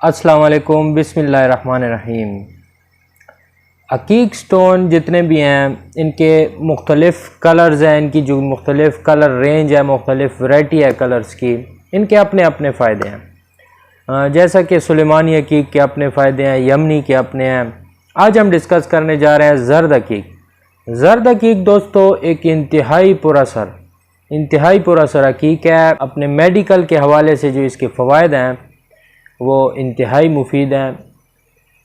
अस्सलाम वालेकुम, बिस्मिल्लाहिर्रहमानिर्रहीम। अकीक स्टोन जितने भी हैं इनके मुख्तलिफ़ कलर्स हैं, इनकी जो मुख्तलिफ़ कलर रेंज है, मुख्तलिफ़ वैरायटी है कलर्स की, इनके अपने अपने फ़ायदे हैं। जैसा कि सुलेमानी अकीक के अपने फ़ायदे हैं, यमनी के अपने हैं। आज हम डिस्कस करने जा रहे हैं ज़र्द अकीक। ज़र्द अकीक दोस्तों एक इंतहाई पुरअसर अकीक है। अपने मेडिकल के हवाले से जो इसके फ़वाइद हैं वो इंतहाई मुफीद हैं।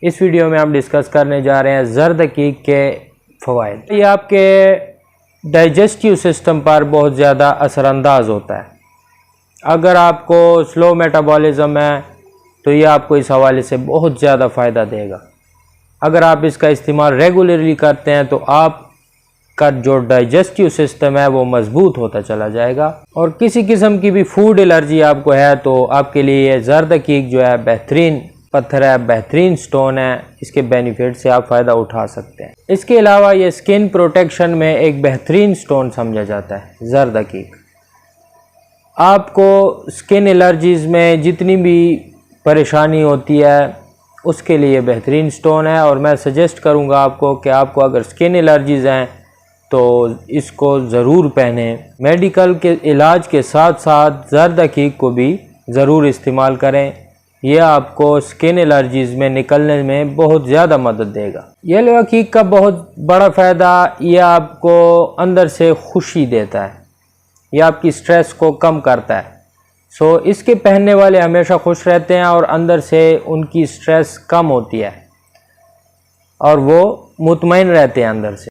इस वीडियो में हम डिस्कस करने जा रहे हैं ज़र्द अकीक के फ़वाइद। ये आपके डाइजेस्टिव सिस्टम पर बहुत ज़्यादा असरानंदाज होता है। अगर आपको स्लो मेटाबॉलिज़्म है तो ये आपको इस हवाले से बहुत ज़्यादा फ़ायदा देगा। अगर आप इसका इस्तेमाल रेगुलरली करते हैं तो आपका जो डाइजेस्टिव सिस्टम है वो मज़बूत होता चला जाएगा। और किसी किस्म की भी फूड एलर्जी आपको है तो आपके लिए ज़र्द अकीक जो है बेहतरीन पत्थर है, बेहतरीन स्टोन है। इसके बेनिफिट से आप फ़ायदा उठा सकते हैं। इसके अलावा ये स्किन प्रोटेक्शन में एक बेहतरीन स्टोन समझा जाता है ज़र्द अकीक। आपको स्किन एलर्जीज़ में जितनी भी परेशानी होती है उसके लिए बेहतरीन स्टोन है। और मैं सजेस्ट करूँगा आपको कि आपको अगर स्किन एलर्जीज़ हैं तो इसको ज़रूर पहनें। मेडिकल के इलाज के साथ साथ ज़र्द अकीक को भी ज़रूर इस्तेमाल करें। यह आपको स्किन एलर्जीज़ में निकलने में बहुत ज़्यादा मदद देगा। येलो अकीक का बहुत बड़ा फ़ायदा यह आपको अंदर से खुशी देता है, यह आपकी स्ट्रेस को कम करता है। इसके पहनने वाले हमेशा खुश रहते हैं और अंदर से उनकी स्ट्रेस कम होती है और वो मुतमईन रहते हैं अंदर से।